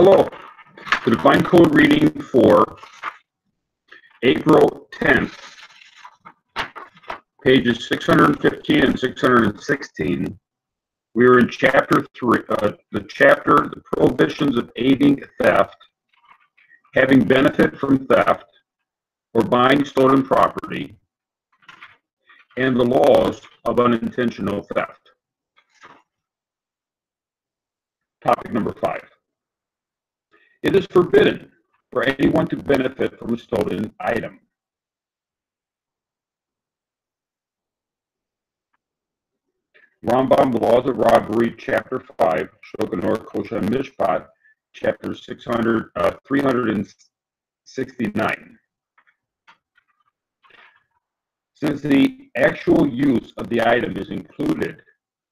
Hello. The Divine Code reading for April 10th, pages 615 and 616. We are in chapter 3, the prohibitions of aiding theft, having benefit from theft, or buying stolen property, and the laws of unintentional theft. Topic number 5. It is forbidden for anyone to benefit from a stolen item. Rambam, Laws of Robbery, Chapter 5, Shoganor Kosher Mishpat, Chapter 369. Since the actual use of the item is included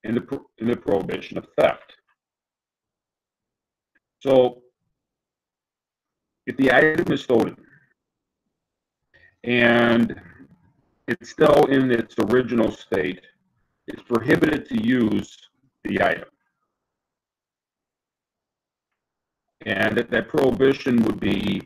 in the prohibition of theft. So, if the item is stolen and it's still in its original state, it's prohibited to use the item. And that prohibition would be,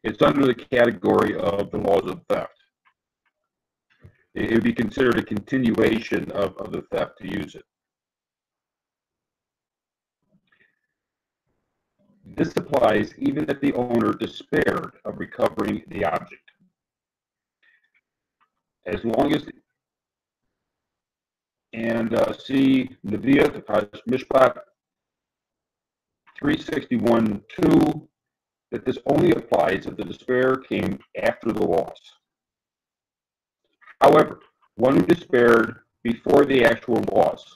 it's under the category of the laws of theft. It would be considered a continuation of the theft to use it. This applies even if the owner despaired of recovering the object. As long as, see Nevi'ah, Mishpat 361:2, that this only applies if the despair came after the loss. However, one who despaired before the actual loss,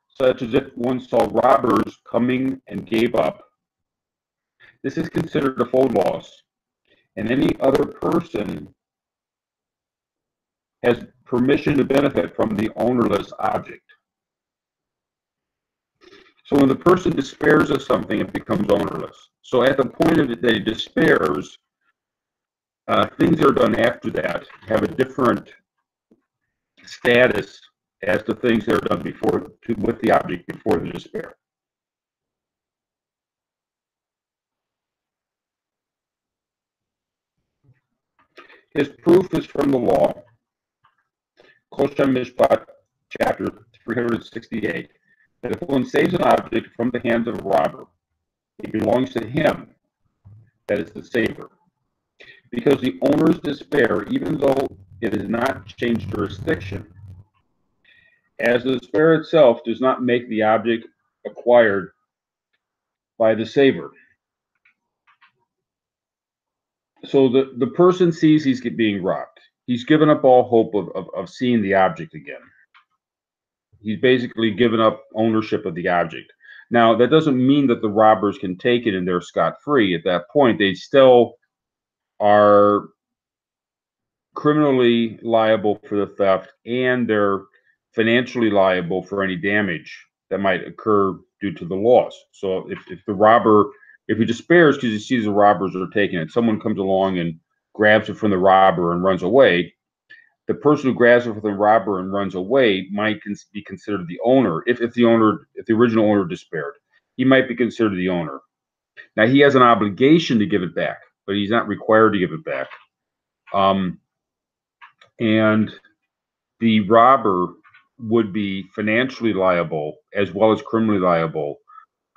such as if one saw robbers coming and gave up, this is considered a full loss, and any other person has permission to benefit from the ownerless object. So when the person despairs of something, it becomes ownerless. So at the point of it that he despairs, things that are done after that have a different status as to things that are done with the object before the despair. His proof is from the law, Kosher Mishpat, chapter 368, that if one saves an object from the hands of a robber, it belongs to him, that is the saver. Because the owner's despair, even though it has not changed jurisdiction, as the despair itself does not make the object acquired by the saver. So the person sees he's being robbed. He's given up all hope of seeing the object again. He's basically given up ownership of the object. Now, that doesn't mean that the robbers can take it and they're scot-free. At that point, they still are criminally liable for the theft, and they're financially liable for any damage that might occur due to the loss. So if he despairs because he sees the robbers are taking it, someone comes along and grabs it from the robber and runs away, the person who grabs it from the robber and runs away might be considered the owner. If the original owner despaired, he might be considered the owner. Now, he has an obligation to give it back, but he's not required to give it back. And the robber would be financially liable as well as criminally liable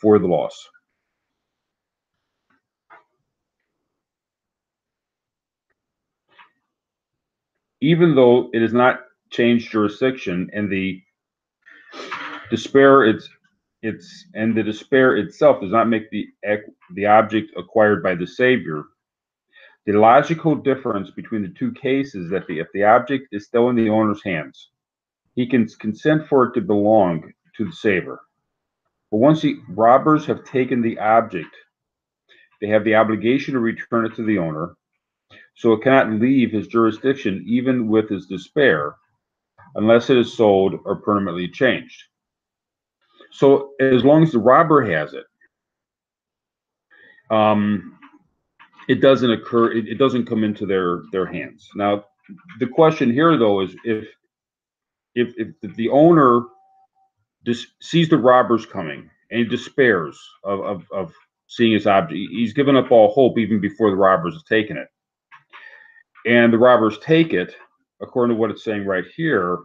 for the loss. Even though it has not changed jurisdiction and the despair itself does not make the object acquired by the savior, the logical difference between the two cases is that if the object is still in the owner's hands, he can consent for it to belong to the saver. But once the robbers have taken the object, they have the obligation to return it to the owner, so it cannot leave his jurisdiction even with his despair unless it is sold or permanently changed. So as long as the robber has it, it doesn't occur. It doesn't come into their hands. Now, the question here, though, is if the owner sees the robbers coming and he despairs of seeing his object. He's given up all hope even before the robbers have taken it. And the robbers take it, according to what it's saying right here.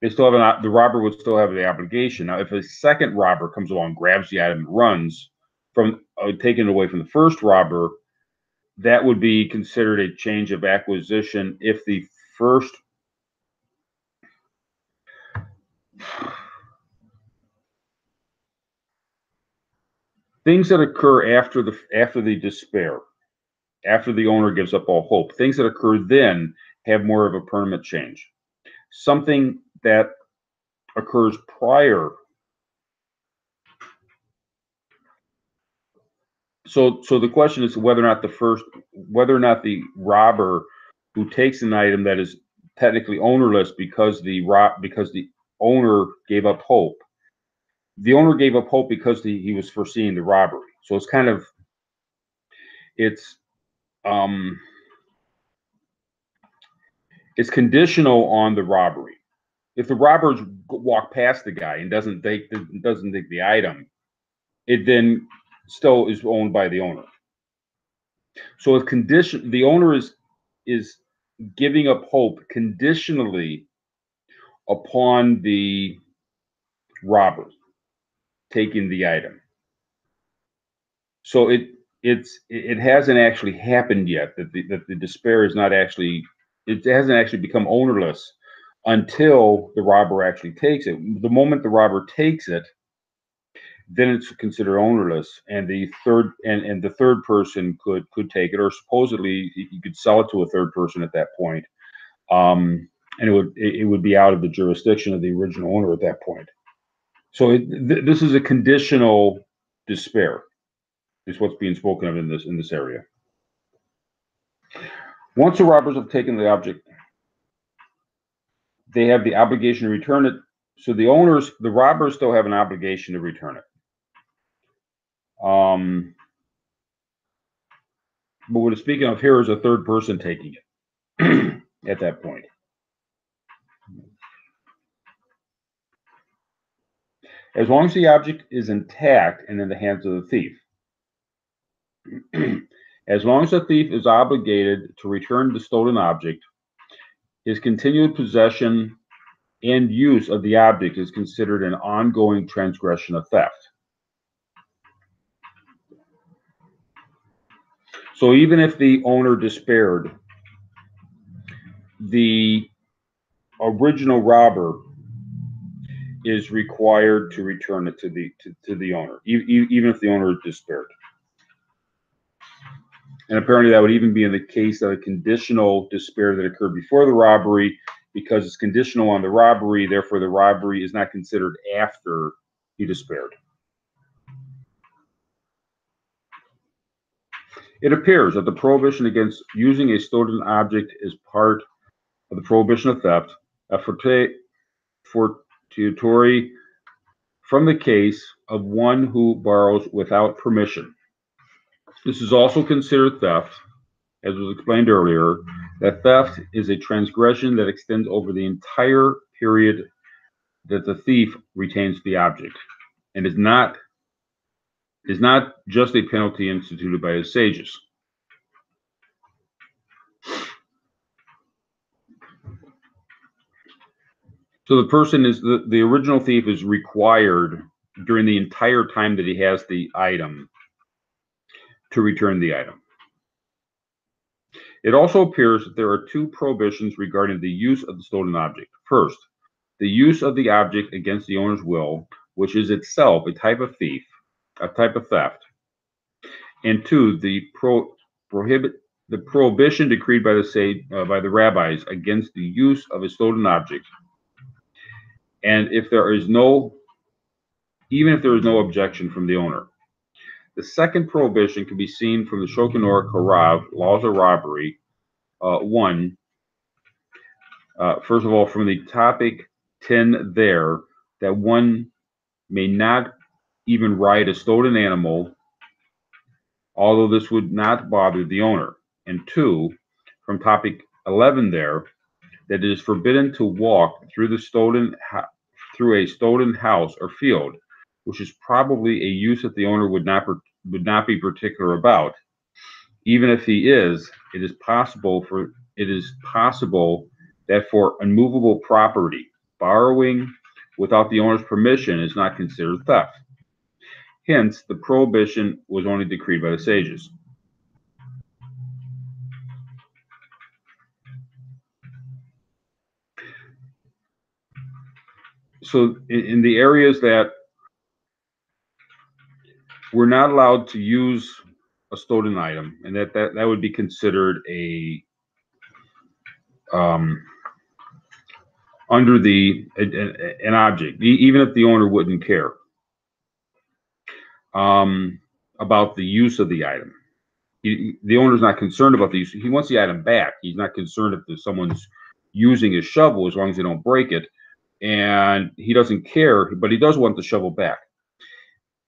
They still have the robber would still have the obligation. Now, if a second robber comes along, grabs the item, and runs from taking it away from the first robber, that would be considered a change of acquisition if the first things that occur after the despair, after the owner gives up all hope, things that occur then have more of a permanent change. Something that occurs prior. So the question is whether or not the robber who takes an item that is technically ownerless because the owner gave up hope. The owner gave up hope because he was foreseeing the robbery. So it's kind of it's conditional on the robbery. If the robbers walk past the guy and doesn't take the item, it then still is owned by the owner. So if the owner is giving up hope conditionally upon the robber taking the item. So it hasn't actually happened yet that the despair is not actually it hasn't actually become ownerless until the robber actually takes it. The moment the robber takes it, then it's considered ownerless, and the third person could take it, or supposedly you could sell it to a third person at that point, and it would be out of the jurisdiction of the original owner at that point. So this is a conditional despair, is what's being spoken of in this area. Once the robbers have taken the object, they have the obligation to return it. So the robbers still have an obligation to return it. But what it's speaking of here is a third person taking it at that point. As long as the object is intact and in the hands of the thief. As long as the thief is obligated to return the stolen object, his continued possession and use of the object is considered an ongoing transgression of theft. So even if the owner despaired, the original robber is required to return it to the owner, even if the owner despaired. And apparently that would even be in the case of a conditional despair that occurred before the robbery, because it's conditional on the robbery, therefore the robbery is not considered after he despaired. It appears that the prohibition against using a stolen object is part of the prohibition of theft, a fortiori from the case of one who borrows without permission. This is also considered theft, as was explained earlier, that theft is a transgression that extends over the entire period that the thief retains the object, and is not just a penalty instituted by his sages. So the person is the original thief is required during the entire time that he has the item to return the item. It also appears that there are two prohibitions regarding the use of the stolen object. First, the use of the object against the owner's will, which is itself a type of theft. And two, the prohibition decreed by the rabbis against the use of a stolen object. And even if there is no objection from the owner. The second prohibition can be seen from the Shokinor Karav, Laws of Robbery, 1. First of all, from the topic 10 there, that one may not even ride a stolen animal, although this would not bother the owner. And 2, from topic 11 there, that it is forbidden to walk through the through a stolen house or field, which is probably a use that the owner would not be particular about. Even if he is, it is possible that for unmovable property, borrowing without the owner's permission is not considered theft. Hence, the prohibition was only decreed by the sages. So in the areas that we're not allowed to use a stolen item, and that would be considered under an object, even if the owner wouldn't care about the use of the item. The owner's not concerned about the use. He wants the item back. He's not concerned if someone's using his shovel, as long as they don't break it. And he doesn't care, but he does want the shovel back.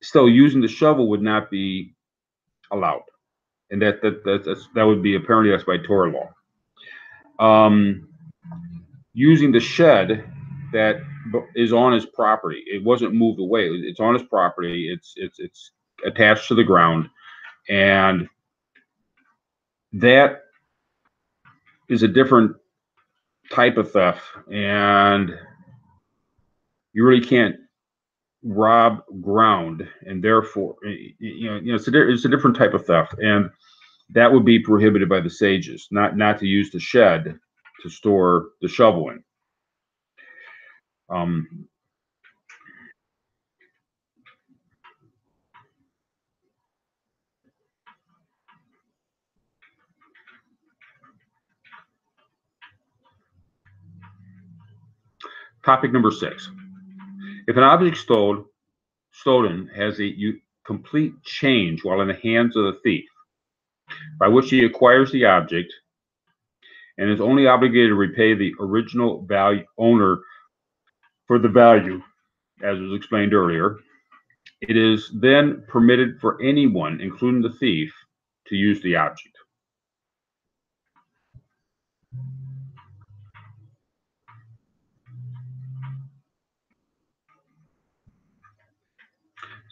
Still, using the shovel would not be allowed, and that would be apparently that's by Torah law. Using the shed that is on his property, it wasn't moved away. It's on his property. It's attached to the ground, and that is a different type of theft, and you really can't rob ground, and therefore, it's a different type of theft, and that would be prohibited by the sages, not to use the shed to store the shovel in. Topic number 6. If an object stolen has a complete change while in the hands of the thief, by which he acquires the object and is only obligated to repay the original owner for the value, as was explained earlier, it is then permitted for anyone, including the thief, to use the object.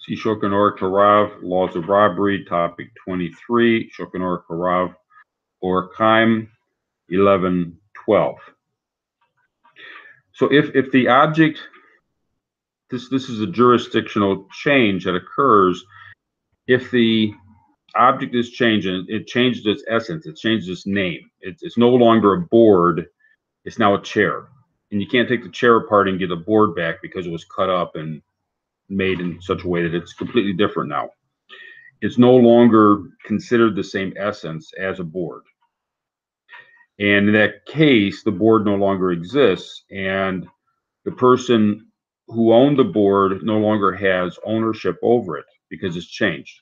See Shulchan Aruch Harav, Laws of Robbery, topic 23, Shulchan Aruch Harav, or Chaim 11:12. So if the object, this is a jurisdictional change that occurs if the object is changing, it changes its essence, it changes its name. It's no longer a board, it's now a chair. And you can't take the chair apart and get a board back because it was cut up and made in such a way that it's completely different now. It's no longer considered the same essence as a board. And in that case, the board no longer exists, and the person who owned the board no longer has ownership over it because it's changed.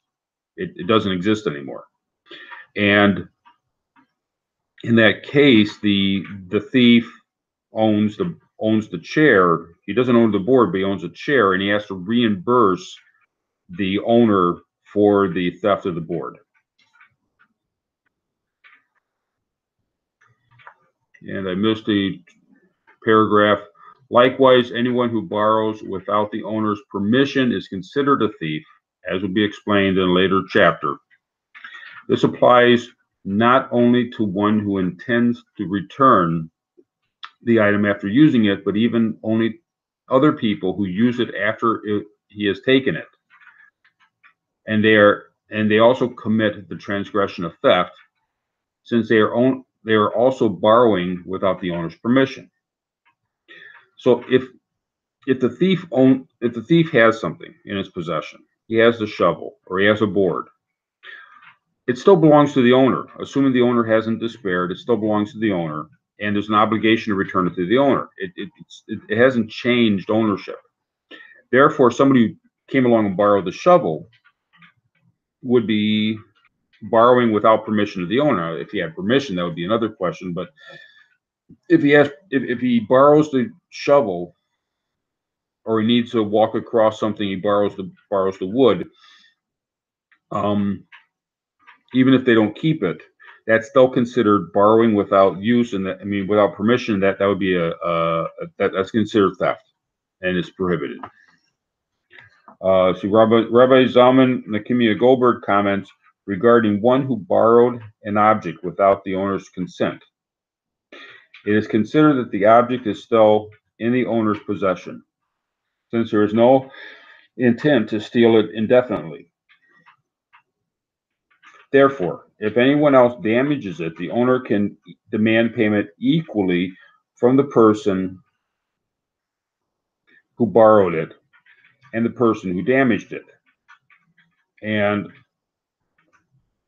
It doesn't exist anymore. And in that case, the thief owns the chair. He doesn't own the board, but he owns a chair, and he has to reimburse the owner for the theft of the board. And I missed a paragraph. Likewise, anyone who borrows without the owner's permission is considered a thief, as will be explained in a later chapter. This applies not only to one who intends to return the item after using it, but even only other people who use it after he has taken it. And they also commit the transgression of theft, since they are also borrowing without the owner's permission. So if the thief has something in his possession, he has the shovel or he has a board, it still belongs to the owner. Assuming the owner hasn't despaired, it still belongs to the owner, and there's an obligation to return it to the owner. It hasn't changed ownership. Therefore, somebody who came along and borrowed the shovel would be borrowing without permission of the owner. If he had permission, that would be another question. But if he borrows the shovel, or he needs to walk across something, he borrows the wood. Even if they don't keep it, that's still considered borrowing without use, and without permission. That would be that's considered theft. and is prohibited. Rabbi Zalman Nehemiah Goldberg comments regarding one who borrowed an object without the owner's consent. It is considered that the object is still in the owner's possession, since there is no intent to steal it indefinitely. Therefore, if anyone else damages it, the owner can demand payment equally from the person who borrowed it and the person who damaged it. And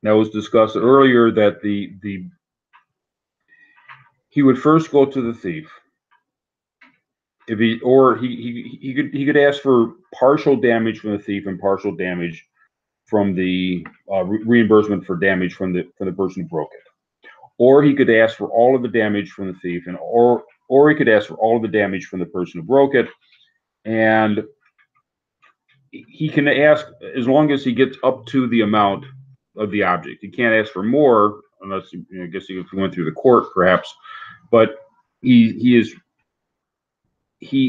that was discussed earlier that he would first go to the thief. If he could ask for partial damage from the thief and partial damage from the reimbursement for damage from the person who broke it, or he could ask for all of the damage from the thief, and or he could ask for all of the damage from the person who broke it, and he can ask as long as he gets up to the amount of the object. He can't ask for more unless I guess if he went through the court perhaps, but he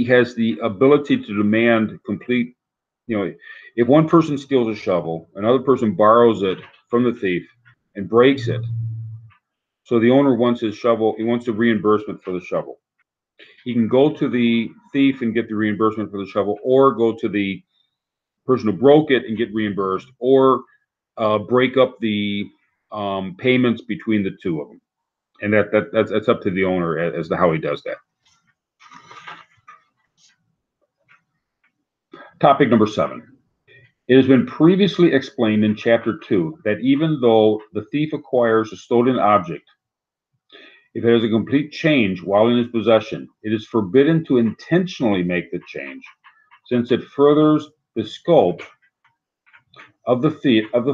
has the ability to demand complete. If one person steals a shovel, another person borrows it from the thief and breaks it. So the owner wants his shovel, he wants the reimbursement for the shovel. He can go to the thief and get the reimbursement for the shovel, or go to the person who broke it and get reimbursed, or break up the payments between the two of them. And that's up to the owner as to how he does that. Topic number 7. It has been previously explained in Chapter 2 that even though the thief acquires a stolen object, if it has a complete change while in his possession, it is forbidden to intentionally make the change, since it furthers the scope of the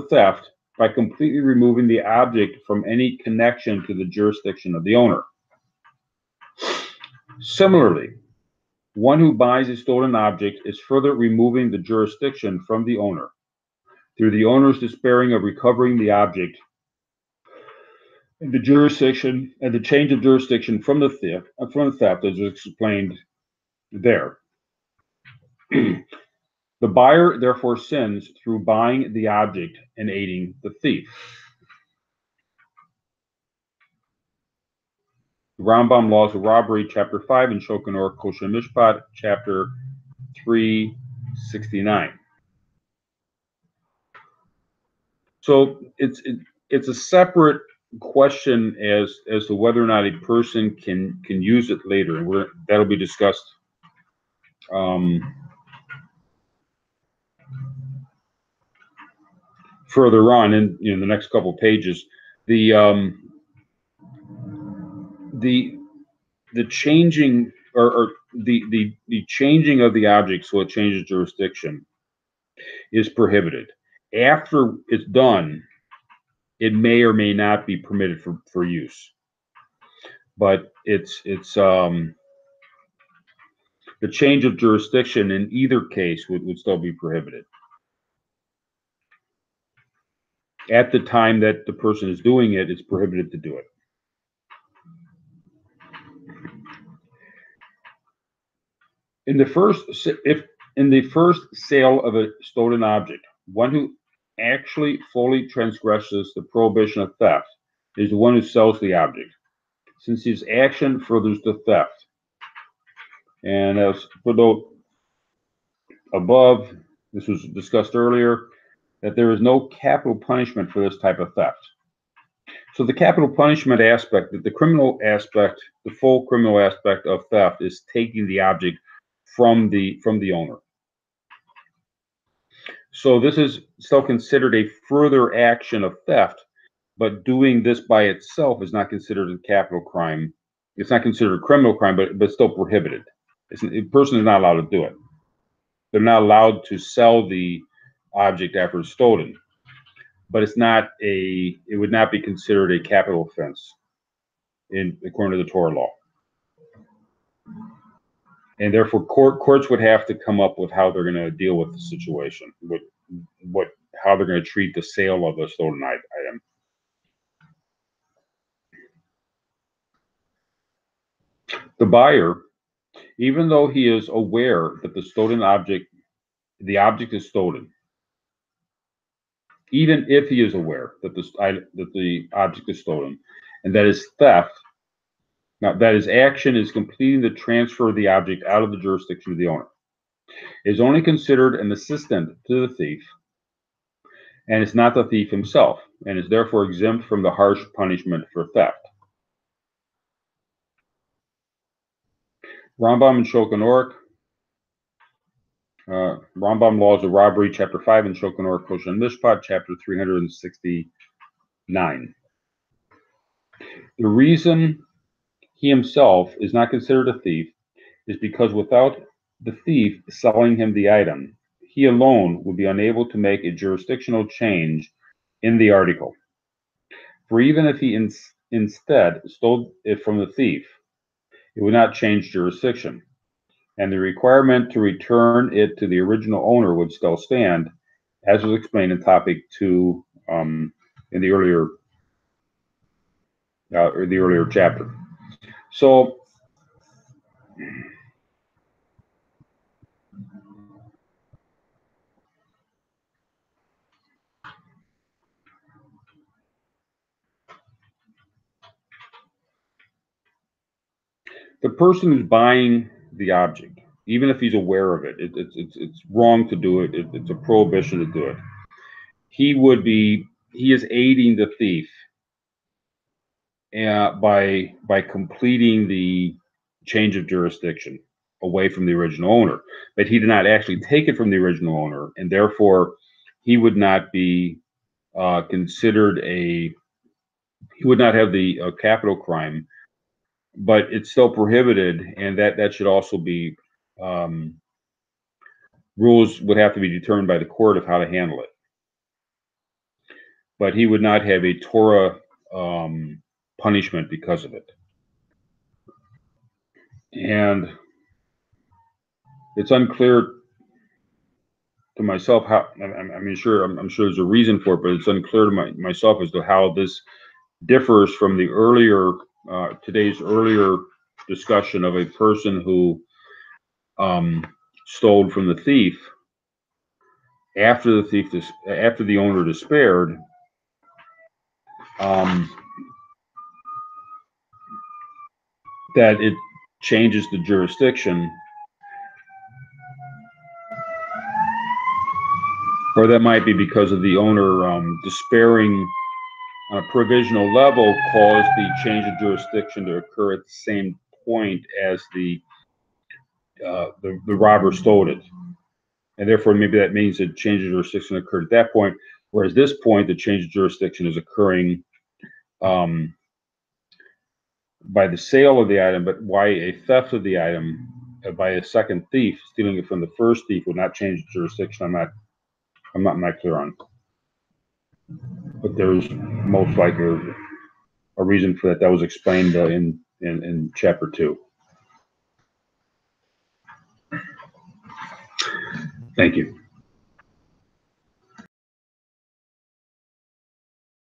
theft by completely removing the object from any connection to the jurisdiction of the owner. Similarly, one who buys a stolen object is further removing the jurisdiction from the owner through the owner's despairing of recovering the object, and the jurisdiction and the change of jurisdiction from the theft, as explained there. The buyer therefore sins through buying the object and aiding the thief. The Rambam Laws of Robbery, Chapter 5, and Shulchan Aruch Kosher Mishpat, Chapter 369. So it's a separate question as to whether or not a person can use it later, and that'll be discussed further on in the next couple pages. The changing or the changing of the object so it changes jurisdiction is prohibited. After it's done, it may or may not be permitted for use, but it's the change of jurisdiction in either case would still be prohibited. At the time that the person is doing it, it's prohibited to do it. In the first sale of a stolen object, one who actually fully transgresses the prohibition of theft is the one who sells the object, since his action furthers the theft. And as put out above, this was discussed earlier, that there is no capital punishment for this type of theft. So the capital punishment aspect, the criminal aspect, the full criminal aspect of theft is taking the object from the owner. So this is still considered a further action of theft, but doing this by itself is not considered a capital crime. It's not considered a criminal crime, but still prohibited. A person is not allowed to do it. They're not allowed to sell the object after it's stolen, but it would not be considered a capital offense according to the Torah law. And therefore courts would have to come up with how they're going to deal with the situation, how they're going to treat the sale of a stolen item. The buyer even though he is aware that the object is stolen. Even if he is aware that the object is stolen, and that his theft, now that his action is completing the transfer of the object out of the jurisdiction of the owner, is only considered an assistant to the thief, and is not the thief himself, and is therefore exempt from the harsh punishment for theft. Rambam and Shulchan Aruch, Rambam Laws of Robbery, Chapter 5, and Shulchan Aruch Kosher Mishpat, Chapter 369. The reason he himself is not considered a thief is because without the thief selling him the item, he alone would be unable to make a jurisdictional change in the article. For even if he instead stole it from the thief, it would not change jurisdiction, and the requirement to return it to the original owner would still stand, as was explained in topic 2 in the earlier chapter. So the person who's buying the object, even if he's aware of it, it's wrong to do it. It's a prohibition to do it. He is aiding the thief by completing the change of jurisdiction away from the original owner. But he did not actually take it from the original owner, and therefore he would not be considered he would not have the capital crime, but it's still prohibited, and that should also be rules would have to be determined by the court of how to handle it. But he would not have a Torah punishment because of it. And it's unclear to myself how. I'm sure there's a reason for it, but it's unclear to myself as to how this differs from the earlier today's earlier discussion of a person who stole from the thief after the owner despaired. That it changes the jurisdiction, or that might be because of the owner despairing on a provisional level caused the change of jurisdiction to occur at the same point as the robber stole it, and therefore maybe that means that change of jurisdiction occurred at that point, whereas this point the change of jurisdiction is occurring by the sale of the item, but why a theft of the item by a second thief stealing it from the first thief would not change jurisdiction. I'm not clear on, but there's most likely a reason for that. That was explained in chapter 2. Thank you.